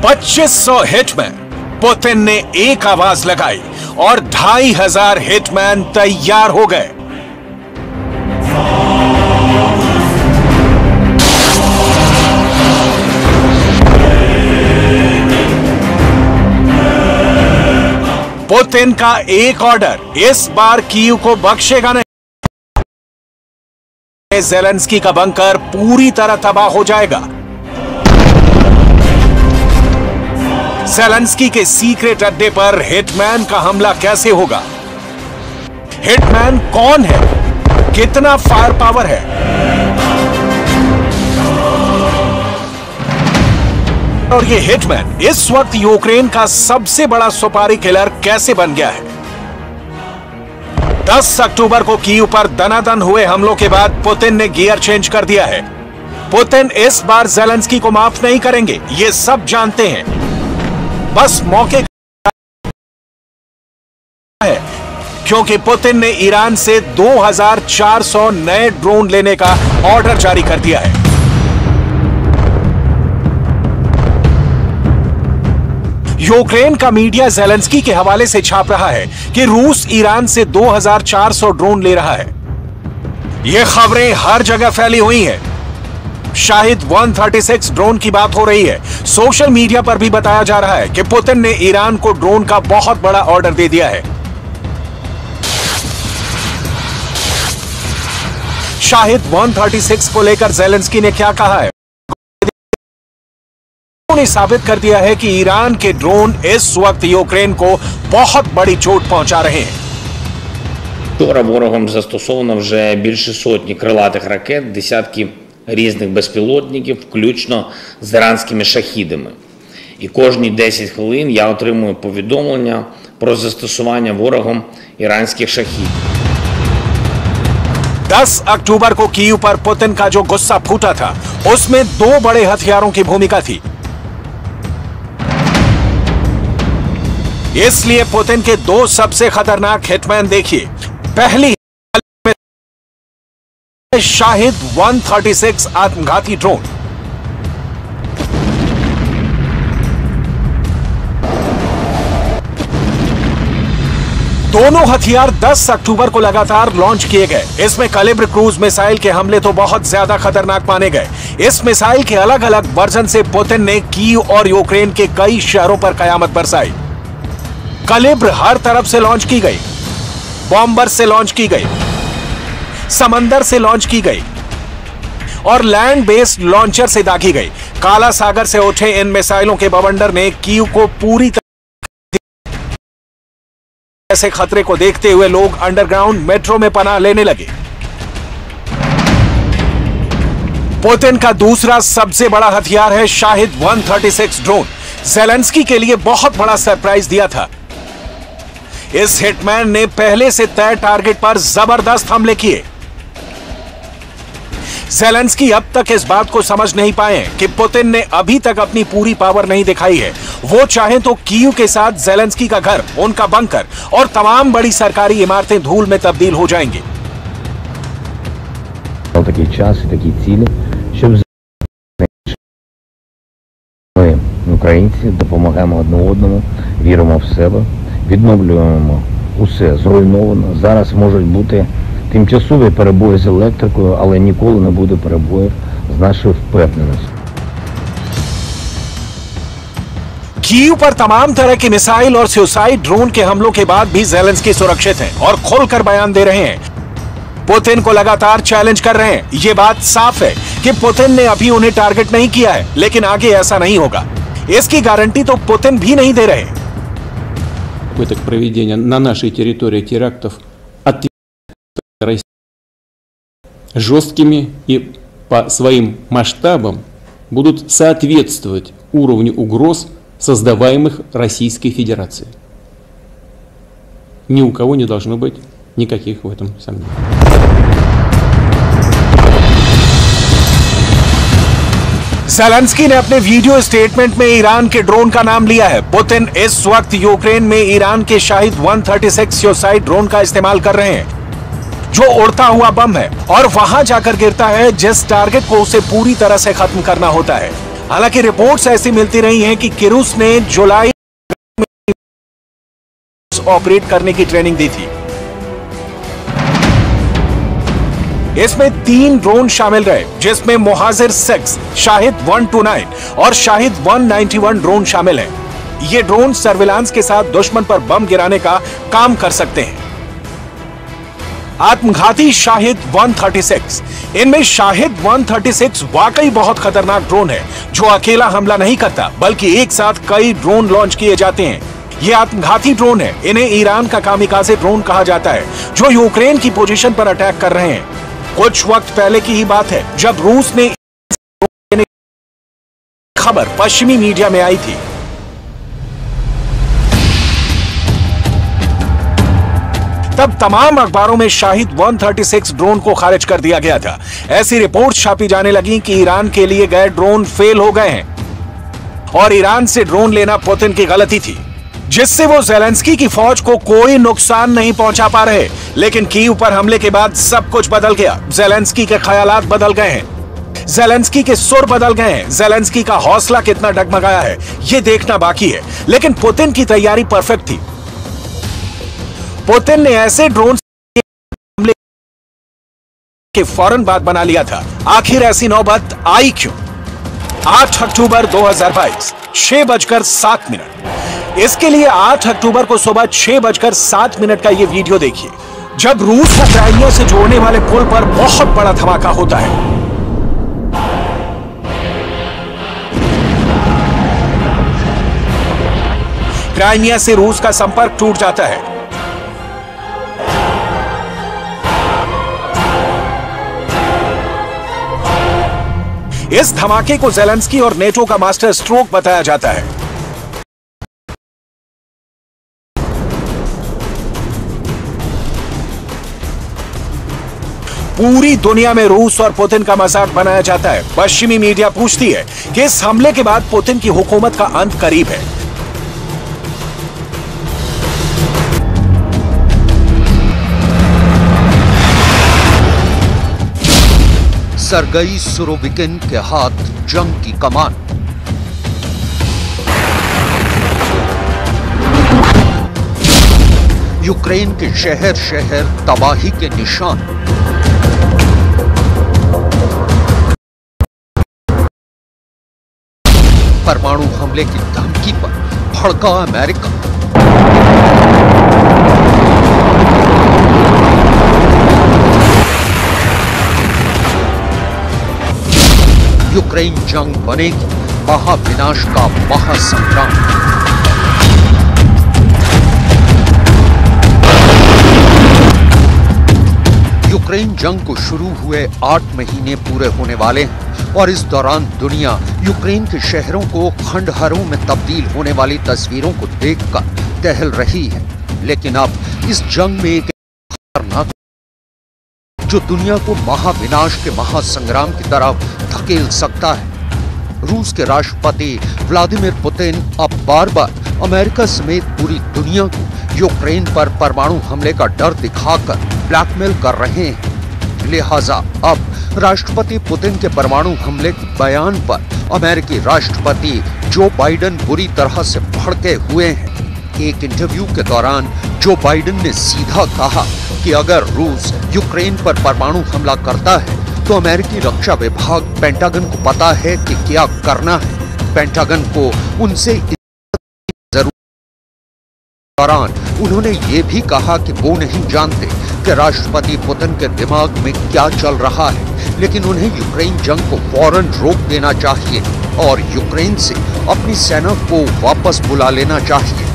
2500 hitman, Putin ने एक आवाज लगाई और 2500 हिटमैन तैयार हो गए। पुतिन का एक ऑर्डर इस बार कीव को बख्शेगा नहीं। ज़ेलेंस्की का बंकर पूरी तरह तबाह हो जाएगा। ज़ेलेंस्की के सीक्रेट अड्डे पर हिटमैन का हमला कैसे होगा? हिटमैन कौन है? कितना फायर पावर है? और ये हिटमैन इस वक्त यूक्रेन का सबसे बड़ा सुपारी किलर कैसे बन गया है? 10 अक्टूबर को कीव पर दनादन हुए हमलों के बाद पुतिन ने गियर चेंज कर दिया है। पुतिन इस बार ज़ेलेंस्की को माफ नहीं करेंगे, ये सब जानते हैं। बस मौके है क्योंकि पुतिन ने ईरान से 2400 नए ड्रोन लेने का ऑर्डर जारी कर दिया है। यूक्रेन का मीडिया ज़ेलेंस्की के हवाले से छाप रहा है कि रूस ईरान से 2400 ड्रोन ले रहा है। यह खबरें हर जगह फैली हुई हैं। शाहिद 136 ड्रोन की बात हो रही है। सोशल मीडिया पर भी बताया जा रहा है कि पुतिन ने ईरान को ड्रोन का बहुत बड़ा ऑर्डर दे दिया है। शाहिद 136 को लेकर ज़ेलेंस्की ने क्या कहा है? ने साबित कर दिया है कि ईरान के ड्रोन इस वक्त यूक्रेन को बहुत बड़ी चोट पहुंचा रहे हैं। Вчора ворогом застосовано вже більше сотні крилатих ракет, десятки різних безпілотників, включно з іранськими шахідами. І кожні 10 хвилин я отримую повідомлення про застосування ворогом іранських шахідів. 10 अक्टूबर को कीव पर पुतिन का जो गुस्सा फूटा था, उसमें 2 बड़े हथियारों की भूमिका थी। इसलिए पुतिन के 2 सबसे खतरनाक हिटमैन देखिए। पहली शाहिद 136 आत्मघाती ड्रोन। दोनों हथियार 10 अक्टूबर को लगातार लॉन्च किए गए। इसमें कैलिब्र क्रूज मिसाइल के हमले तो बहुत ज्यादा खतरनाक माने गए। इस मिसाइल के अलग अलग वर्जन से पुतिन ने कीव और यूक्रेन के कई शहरों पर कयामत बरसाई। कैलिब्र हर तरफ से लॉन्च की गई, बॉम्बर से लॉन्च की गई, समंदर से लॉन्च की गई और लैंड बेस्ड लॉन्चर से दागी गई। काला सागर से उठे इन मिसाइलों के बवंडर ने कीव को पूरी तरह ऐसे खतरे को देखते हुए लोग अंडरग्राउंड मेट्रो में पनाह लेने लगे। पुतिन का दूसरा सबसे बड़ा हथियार है शाहिद 136 ड्रोन। ज़ेलेंस्की के लिए बहुत बड़ा सरप्राइज दिया था। इस हिटमैन ने पहले से तय टारगेट पर जबरदस्त हमले किए। ज़ेलेंस्की अब तक इस बात को समझ नहीं पाए कि पुतिन ने अभी तक अपनी पूरी पावर नहीं दिखाई है। वो चाहें तो कीव के साथ ज़ेलेंस्की का घर, उनका बंकर और तमाम बड़ी सरकारी इमारतें धूल में तब्दील हो जाएंगी। Такий час і такі цілі, щоб ми, українці, допомагаємо одне одному, віримо в себе, відновлюємо усе зруйновано. Зараз можуть бути тимчасові перебої з електрикою, але ніколи не буде перебоїв з нашою впевненістю. कीव पर तमाम तरह की मिसाइल और सुसाइड ड्रोन के हमलों के बाद भी ज़ेलेंस्की सुरक्षित हैं और खुलकर बयान दे रहे हैं। पुतिन को लगातार चैलेंज कर रहे हैं। ये बात साफ है कि पुतिन ने अभी उन्हें टारगेट नहीं किया है, लेकिन आगे ऐसा नहीं होगा, इसकी गारंटी तो पुतिन भी नहीं दे रहे। Попыток проведения на нашей территории терактов жесткими и по своим масштабам будут соответствовать уровню угроз, создаваемых Российской Федерацией. Ни у кого не должно быть никаких в этом сомнений. ज़ेलेंस्की ने अपने वीडियो स्टेटमेंट में ईरान के ड्रोन का नाम लिया है। पुतिन इस वक्त यूक्रेन में ईरान के शाहिद 136 सुसाइड ड्रोन का इस्तेमाल कर रहे हैं, जो उड़ता हुआ बम है और वहां जाकर गिरता है जिस टारगेट को उसे पूरी तरह से खत्म करना होता है। हालांकि रिपोर्ट्स ऐसी मिलती रही हैं कि किरूस ने जुलाई में ऑपरेट करने की ट्रेनिंग दी थी। इसमें 3 ड्रोन शामिल रहे, जिसमें मोहाजिर 6, शाहिद 129 और शाहिद 191 ड्रोन शामिल हैं। ये ड्रोन सर्विलांस के साथ दुश्मन पर बम गिराने का काम कर सकते हैं। आत्मघाती शाहिद 136, इनमें शाहिद 136 वाकई बहुत खतरनाक ड्रोन है, जो अकेला हमला नहीं करता बल्कि एक साथ कई ड्रोन लॉन्च किए जाते हैं। ये आत्मघाती ड्रोन है। इन्हें ईरान का कामिकाज़े ड्रोन कहा जाता है, जो यूक्रेन की पोजीशन पर अटैक कर रहे हैं। कुछ वक्त पहले की ही बात है जब रूस ने खबर पश्चिमी मीडिया में आई थी। तब तमाम अखबारों में शाहिद 136 ड्रोन को खारिज कर दिया गया था। ऐसी रिपोर्ट छापी जाने लगी कि ईरान के लिए गए ड्रोन फेल हो गए हैं और ईरान से ड्रोन लेना पुतिन की गलती थी, जिससे वो ज़ेलेंस्की की फौज को कोई नुकसान नहीं पहुंचा पा रहे। लेकिन कीव पर हमले के बाद सब कुछ बदल गया। ज़ेलेंस्की के ख्यालात बदल गए हैं, ज़ेलेंस्की के सुर बदल गए हैं। ज़ेलेंस्की का हौसला कितना डगमगाया है ये देखना बाकी है, लेकिन पुतिन की तैयारी परफेक्ट थी। पुतिन ने ऐसे ड्रोन हमले के फौरन बाद बना लिया था। आखिर ऐसी नौबत आई क्यों? 8 अक्टूबर 2022, 6:07। इसके लिए 8 अक्टूबर को सुबह 6:07 का ये वीडियो देखिए, जब रूस को क्राइमिया से जोड़ने वाले पुल पर बहुत बड़ा धमाका होता है। क्राइमिया से रूस का संपर्क टूट जाता है। इस धमाके को ज़ेलेंस्की और नेटो का मास्टर स्ट्रोक बताया जाता है। पूरी दुनिया में रूस और पुतिन का मजाक बनाया जाता है। पश्चिमी मीडिया पूछती है कि इस हमले के बाद पुतिन की हुकूमत का अंत करीब है। सरगई सुरोविकिन के हाथ जंग की कमान। यूक्रेन के शहर शहर तबाही के निशान। परमाणु हमले की धमकी पर भड़का अमेरिका। यूक्रेन जंग बनेगी महाविनाश का महासंग्राम। यूक्रेन जंग को शुरू हुए 8 महीने पूरे होने वाले हैं और इस दौरान दुनिया यूक्रेन के शहरों को खंडहरों में तब्दील होने वाली तस्वीरों को देखकर दहल रही है। लेकिन अब इस जंग में एक खतरनाक जो दुनिया को महाविनाश के महासंग्राम की तरफ धकेल सकता है। रूस के राष्ट्रपति व्लादिमीर पुतिन अब बार बार अमेरिका समेत पूरी दुनिया को यूक्रेन पर परमाणु हमले का डर दिखाकर ब्लैकमेल कर रहे हैं। लिहाजा अब राष्ट्रपति पुतिन के परमाणु हमले के बयान पर अमेरिकी राष्ट्रपति जो बाइडेन बुरी तरह से भड़के हुए हैं। एक इंटरव्यू के दौरान जो बाइडेन ने सीधा कहा कि अगर रूस यूक्रेन पर परमाणु हमला करता है तो अमेरिकी रक्षा विभाग पेंटागन को पता है कि क्या करना है। पेंटागन को उनसे जरूर। दौरान उन्होंने ये भी कहा कि वो नहीं जानते कि राष्ट्रपति पुतिन के दिमाग में क्या चल रहा है, लेकिन उन्हें यूक्रेन जंग को फौरन रोक देना चाहिए और यूक्रेन से अपनी सेना को वापस बुला लेना चाहिए।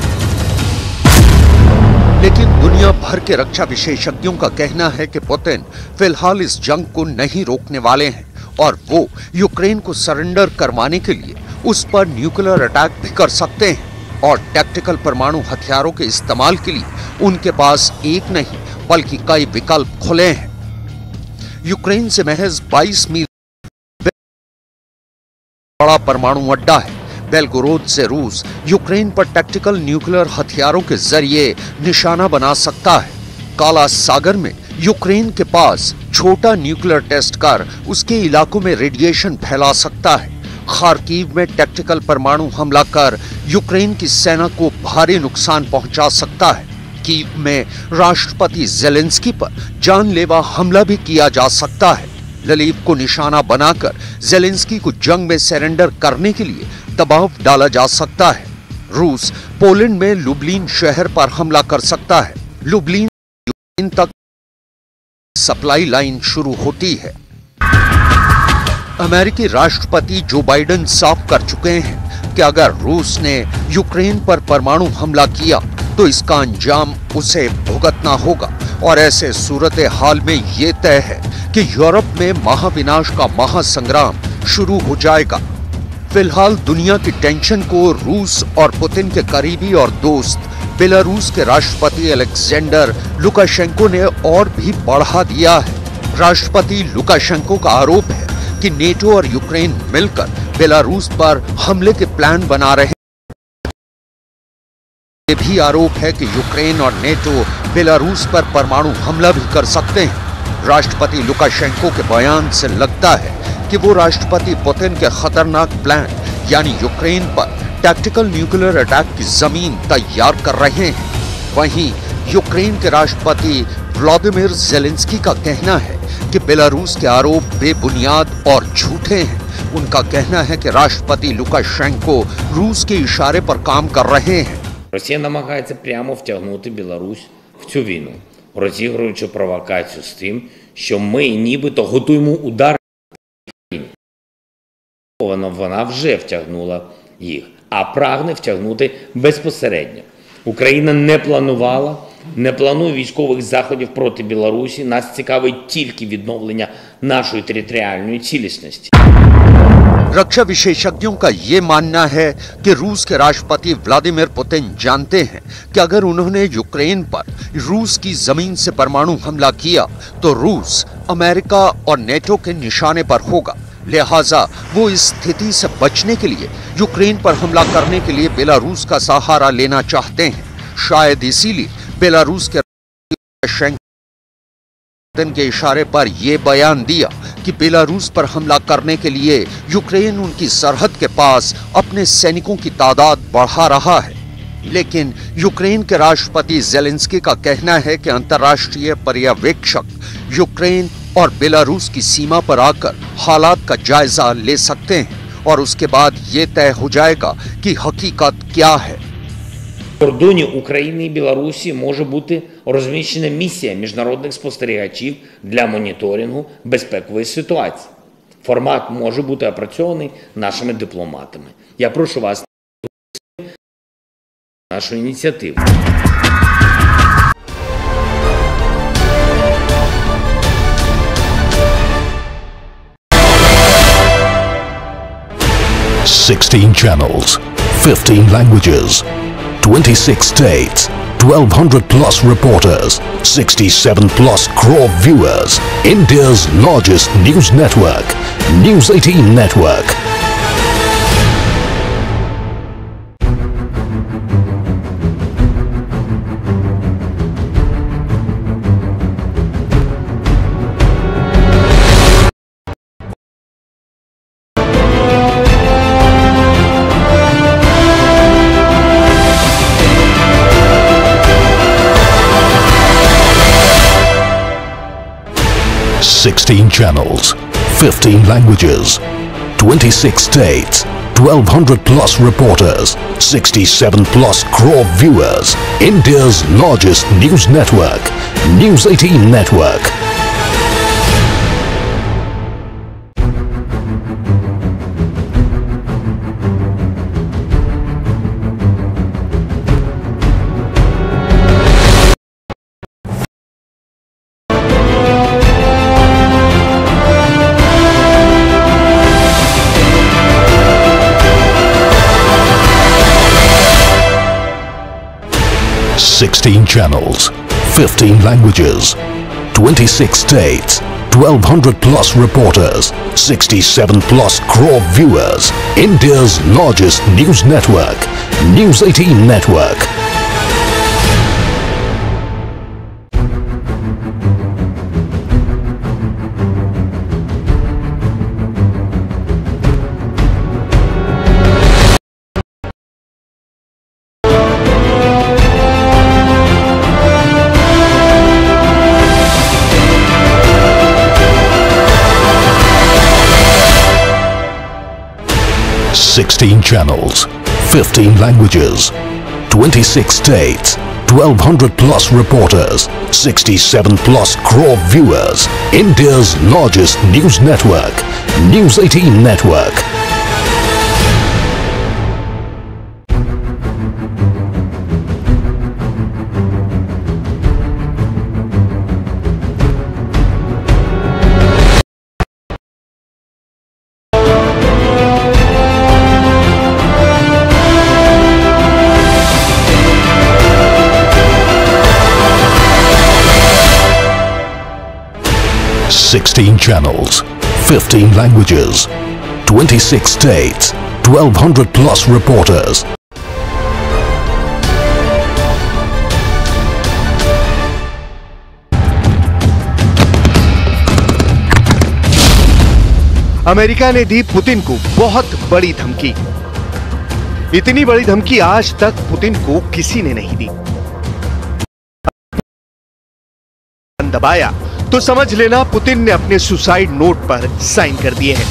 लेकिन दुनिया भर के रक्षा विशेषज्ञों का कहना है कि पुतिन फिलहाल इस जंग को नहीं रोकने वाले हैं और वो यूक्रेन को सरेंडर करवाने के लिए उस पर न्यूक्लियर अटैक भी कर सकते हैं और टैक्टिकल परमाणु हथियारों के इस्तेमाल के लिए उनके पास एक नहीं बल्कि कई विकल्प खुले हैं। यूक्रेन से महज 22 मील बड़ा परमाणु अड्डा है। बेलगोरोद से रूस यूक्रेन पर टैक्टिकल न्यूक्लियर हथियारों के जरिए निशाना बना सकता है। काला सागर में यूक्रेन के पास छोटा न्यूक्लियर टेस्ट कर उसके इलाकों में रेडिएशन फैला सकता है। खार्किव में टैक्टिकल परमाणु हमला कर यूक्रेन की सेना को भारी नुकसान पहुंचा सकता है। कीव में राष्ट्रपति जेलेंस्की पर जानलेवा हमला भी किया जा सकता है। लवीव को निशाना बनाकर जेलेंस्की को जंग में सरेंडर करने के लिए दबाव डाला जा सकता है। रूस पोलैंड में लुब्लिन शहर पर हमला कर सकता है। लुब्लिन यूक्रेन तक सप्लाई लाइन शुरू होती है। अमेरिकी राष्ट्रपति जो बाइडेन साफ कर चुके हैं कि अगर रूस ने यूक्रेन पर परमाणु हमला किया तो इसका अंजाम उसे भुगतना होगा और ऐसे सूरत हाल में ये तय है कि यूरोप में महाविनाश का महासंग्राम शुरू हो जाएगा। फिलहाल दुनिया की टेंशन को रूस और पुतिन के करीबी और दोस्त बेलारूस के राष्ट्रपति अलेक्जेंडर लुकाशेंको ने और भी बढ़ा दिया है। राष्ट्रपति लुकाशेंको का आरोप है कि नेटो और यूक्रेन मिलकर बेलारूस पर हमले के प्लान बना रहे हैं। ये भी आरोप है कि यूक्रेन और नेटो बेलारूस पर परमाणु हमला भी कर सकते हैं। राष्ट्रपति लुकाशेंको के बयान से लगता है कि वो राष्ट्रपति पुतिन के खतरनाक प्लान यानी यूक्रेन पर टैक्टिकल न्यूक्लियर अटैक की जमीन तैयार कर रहे हैं। वहीं यूक्रेन के राष्ट्रपति व्लादिमीर जेलेंस्की का कहना है कि बेलारूस के आरोप बेबुनियाद और झूठे हैं। उनका कहना है कि राष्ट्रपति लुकाशेंको रूस के इशारे पर काम कर रहे हैं। Росія намагається прямо втягнути Білорусь в цю війну, розігруючи провокацію з тим, що ми нібито готуємо удар в Україні. Вона вже втягнула їх, а прагне втягнути безпосередньо. Україна не планує військових заходів проти Білорусі. Нас цікавить тільки відновлення нашої територіальної цілісності. रक्षा विशेषज्ञों का ये मानना है कि रूस के राष्ट्रपति व्लादिमीर पुतिन जानते हैं कि अगर उन्होंने यूक्रेन पर रूस की जमीन से परमाणु हमला किया तो रूस अमेरिका और नेटो के निशाने पर होगा। लिहाजा वो इस स्थिति से बचने के लिए यूक्रेन पर हमला करने के लिए बेलारूस का सहारा लेना चाहते हैं। शायद इसीलिए बेलारूस के पुतिन के इशारे पर यह बयान दिया कि बेलारूस पर हमला करने के लिए यूक्रेन उनकी सरहद के पास अपने सैनिकों की तादाद बढ़ा रहा है। लेकिन यूक्रेन के राष्ट्रपति जेलेंस्की का कहना है कि अंतर्राष्ट्रीय पर्यवेक्षक यूक्रेन और बेलारूस की सीमा पर आकर हालात का जायजा ले सकते हैं और उसके बाद ये तय हो जाएगा कि हकीकत क्या है। В кордоні України і Білорусі може бути розміщена місія міжнародних спостерігачів для моніторингу безпекової ситуації. Формат може бути опрацьований нашими дипломатами. Я прошу вас нашу ініціативу. "16 channels, 15 languages, 26 states, 1,200 plus reporters, 67 plus crore viewers. India's largest news network, News 18 Network." "16 channels, 15 languages, 26 states, 1,200 plus reporters, 67 plus crore viewers. India's largest news network, News 18 Network. "16 channels, 15 languages, 26 states, 1,200 plus reporters, 67 plus crore viewers. India's largest news network, News 18 Network. 16 channels, 15 languages, 26 states, 1200 plus reporters, 67 plus crore viewers. India's largest news network, News 18 Network. Sixteen channels, 15 languages, 26 states, 1200 plus reporters. America ने दी Putin को बहुत बड़ी धमकी। इतनी बड़ी धमकी आज तक पुतिन को किसी ने नहीं दी। दबाया तो समझ लेना पुतिन ने अपने सुसाइड नोट पर साइन कर दिए हैं।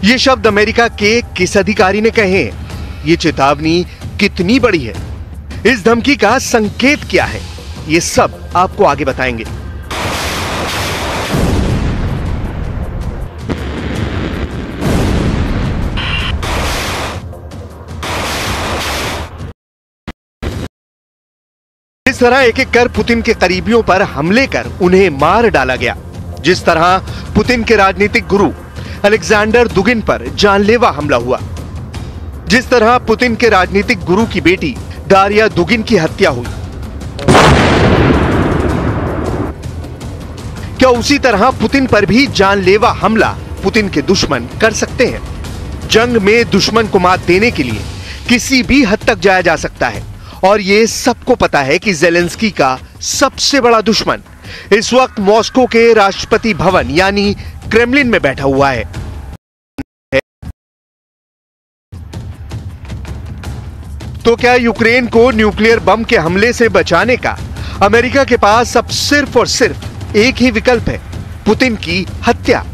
ये शब्द अमेरिका के किस अधिकारी ने कहे हैं? ये चेतावनी कितनी बड़ी है? इस धमकी का संकेत क्या है? ये सब आपको आगे बताएंगे। इस तरह एक एक कर पुतिन के करीबियों पर हमले कर उन्हें मार डाला गया। जिस तरह पुतिन के राजनीतिक गुरु अलेक्जेंडर दुगिन पर जानलेवा हमला हुआ, जिस तरह पुतिन के राजनीतिक गुरु की बेटी दारिया दुगिन की हत्या हुई, क्या उसी तरह पुतिन पर भी जानलेवा हमला पुतिन के दुश्मन कर सकते हैं? जंग में दुश्मन को मात देने के लिए किसी भी हद तक जाया जा सकता है, और ये सबको पता है कि ज़ेलेंस्की का सबसे बड़ा दुश्मन इस वक्त मॉस्को के राष्ट्रपति भवन यानी क्रेमलिन में बैठा हुआ है। तो क्या यूक्रेन को न्यूक्लियर बम के हमले से बचाने का अमेरिका के पास अब सिर्फ और सिर्फ एक ही विकल्प है, पुतिन की हत्या?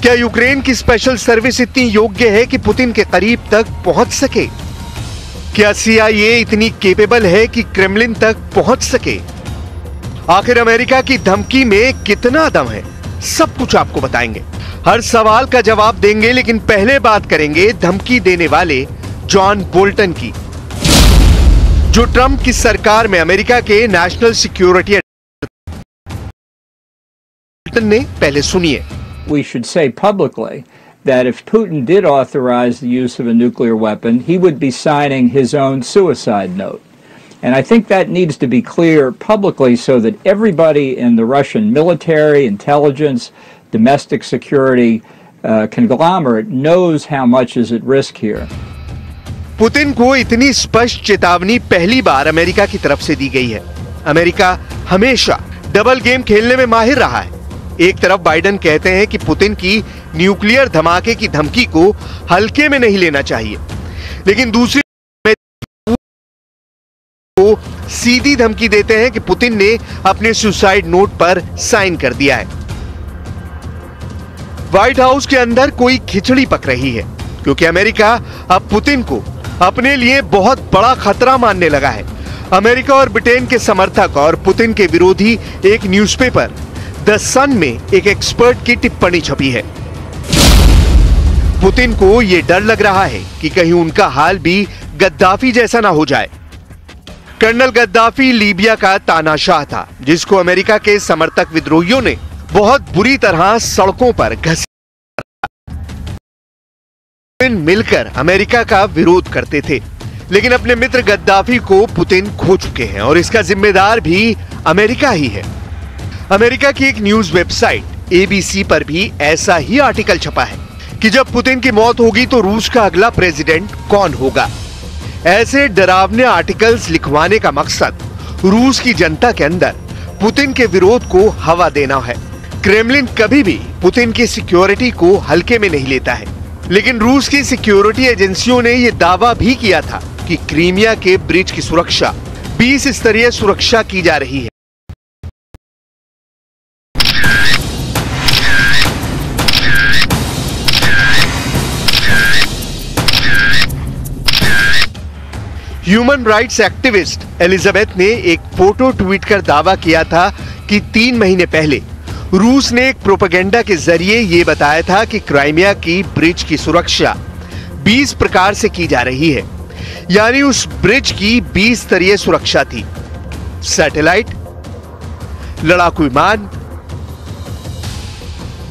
क्या यूक्रेन की स्पेशल सर्विस इतनी योग्य है कि पुतिन के करीब तक पहुंच सके? क्या CIA इतनी केपेबल है कि क्रेमलिन तक पहुंच सके? आखिर अमेरिका की धमकी में कितना दम है? सब कुछ आपको बताएंगे, हर सवाल का जवाब देंगे। लेकिन पहले बात करेंगे धमकी देने वाले जॉन बोल्टन की, जो ट्रंप की सरकार में अमेरिका के नेशनल सिक्योरिटी ने। पहले सुनिए। We should say publicly that if Putin did authorize the use of a nuclear weapon, he would be signing his own suicide note. And I think that needs to be clear publicly so that everybody in the Russian military, intelligence, domestic security conglomerate knows how much is at risk here. Putin को इतनी स्पष्ट चेतावनी पहली बार America की तरफ से दी गई है। अमेरिका हमेशा डबल गेम खेलने में माहिर रहा है। एक तरफ बाइडेन कहते हैं कि पुतिन की न्यूक्लियर धमाके की धमकी को हल्के में नहीं लेना चाहिए, लेकिन दूसरी को सीधी धमकी देते हैं कि पुतिन ने अपने सुसाइड नोट पर साइन कर दिया है। व्हाइट हाउस के अंदर कोई खिचड़ी पक रही है, क्योंकि अमेरिका अब पुतिन को अपने लिए बहुत बड़ा खतरा मानने लगा है। अमेरिका और ब्रिटेन के समर्थक और पुतिन के विरोधी एक न्यूज़पेपर द सन में एक एक्सपर्ट की टिप्पणी छपी है। पुतिन को यह डर लग रहा है कि कहीं उनका हाल भी गद्दाफी जैसा ना हो जाए। कर्नल गद्दाफी लीबिया का तानाशाह था, जिसको अमेरिका के समर्थक विद्रोहियों ने बहुत बुरी तरह सड़कों पर मिलकर अमेरिका का विरोध करते थे। लेकिन अपने मित्र गद्दाफी को पुतिन खो चुके हैं, और इसका जिम्मेदार भी अमेरिका ही है। अमेरिका की एक न्यूज वेबसाइट ABC पर भी ऐसा ही आर्टिकल छपा है कि जब पुतिन की मौत होगी तो रूस का अगला प्रेसिडेंट कौन होगा। ऐसे डरावने आर्टिकल्स लिखवाने का मकसद रूस की जनता के अंदर पुतिन के विरोध को हवा देना है। क्रेमलिन कभी भी पुतिन की सिक्योरिटी को हल्के में नहीं लेता है, लेकिन रूस की सिक्योरिटी एजेंसियों ने यह दावा भी किया था कि क्रीमिया के ब्रिज की सुरक्षा 20 स्तरीय सुरक्षा की जा रही है। ह्यूमन राइट्स एक्टिविस्ट एलिजाबेथ ने एक फोटो ट्वीट कर दावा किया था कि 3 महीने पहले रूस ने एक प्रोपेगेंडा के जरिए यह बताया था कि क्राइमिया की ब्रिज की सुरक्षा 20 प्रकार से की जा रही है, यानी उस ब्रिज की 20 स्तरीय सुरक्षा थी। सैटेलाइट, लड़ाकू विमान,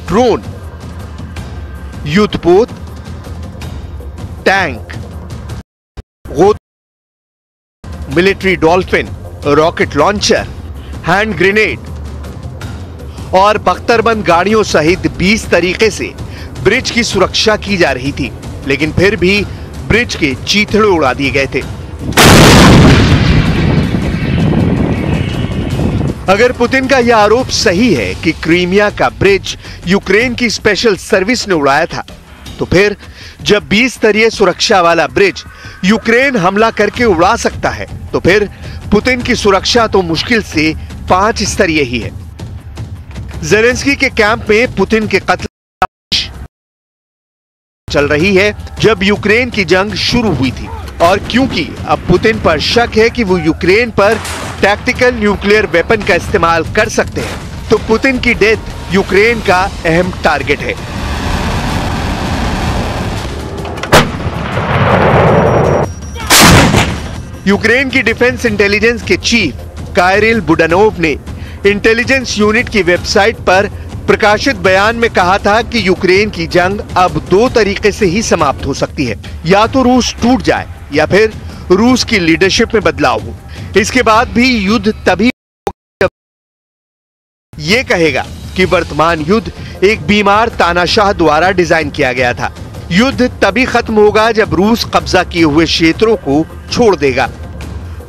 ड्रोन, युद्धपोत, tank, military dolphin, rocket launcher, hand grenade और बख्तरबंद गाड़ियों सहित 20 तरीके से ब्रिज की सुरक्षा की जा रही थी, लेकिन फिर भी ब्रिज के चीथड़े उड़ा दिए गए थे। अगर पुतिन का यह आरोप सही है कि क्रीमिया का ब्रिज यूक्रेन की स्पेशल सर्विस ने उड़ाया था, तो फिर जब 20 स्तरीय सुरक्षा वाला ब्रिज यूक्रेन हमला करके उड़ा सकता है, तो फिर पुतिन की सुरक्षा तो मुश्किल से 5 स्तरीय ही है। ज़ेलेंस्की के कैंप में पुतिन के कत्ल चल रही है जब यूक्रेन की जंग शुरू हुई थी, और क्योंकि अब पुतिन पर शक है कि वो यूक्रेन पर टैक्टिकल न्यूक्लियर वेपन का इस्तेमाल कर सकते हैं, तो पुतिन की डेथ यूक्रेन का अहम टारगेट है। यूक्रेन की डिफेंस इंटेलिजेंस के चीफ कायरिल बुडानोव ने इंटेलिजेंस यूनिट की वेबसाइट पर प्रकाशित बयान में कहा था कि यूक्रेन की जंग अब 2 तरीके से ही समाप्त हो सकती है, या तो रूस टूट जाए या फिर रूस की लीडरशिप में बदलाव हो। इसके बाद भी युद्ध तभी ये कहेगा कि वर्तमान युद्ध एक बीमार तानाशाह द्वारा डिजाइन किया गया था। युद्ध तभी खत्म होगा जब रूस कब्जा किए हुए क्षेत्रों को छोड़ देगा।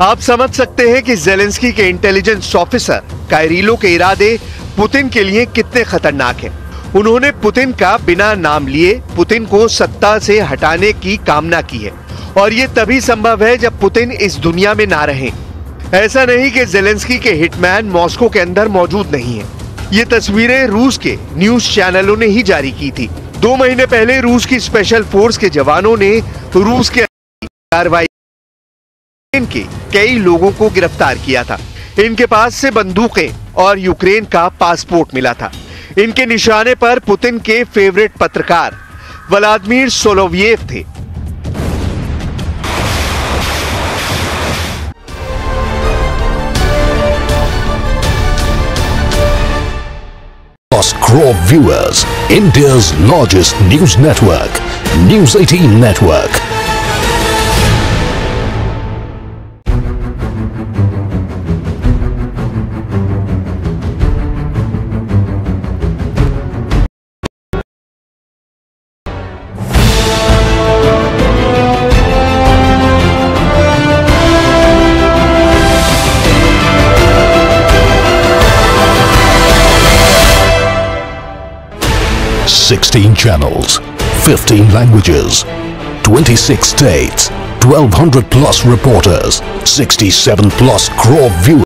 आप समझ सकते हैं कि ज़ेलेंस्की के इंटेलिजेंस ऑफिसर कायरिलो के इरादे पुतिन के लिए कितने खतरनाक हैं। उन्होंने पुतिन का बिना नाम लिए पुतिन को सत्ता से हटाने की कामना की है, और ये तभी संभव है जब पुतिन इस दुनिया में ना रहे। ऐसा नहीं कि ज़ेलेंस्की के हिटमैन मॉस्को के अंदर मौजूद नहीं है। ये तस्वीरें रूस के न्यूज चैनलों ने ही जारी की थी। 2 महीने पहले रूस की स्पेशल फोर्स के जवानों ने रूस के कार्रवाई के कई लोगों को गिरफ्तार किया था। इनके पास से बंदूकें और यूक्रेन का पासपोर्ट मिला था। इनके निशाने पर पुतिन के फेवरेट पत्रकार व्लादिमीर सोलोवियेव थे। Crore viewers, India's largest news network, News 18 Network. Sixteen channels, 15 languages, 26 states, 1200 plus reporters, 67 plus crore viewers.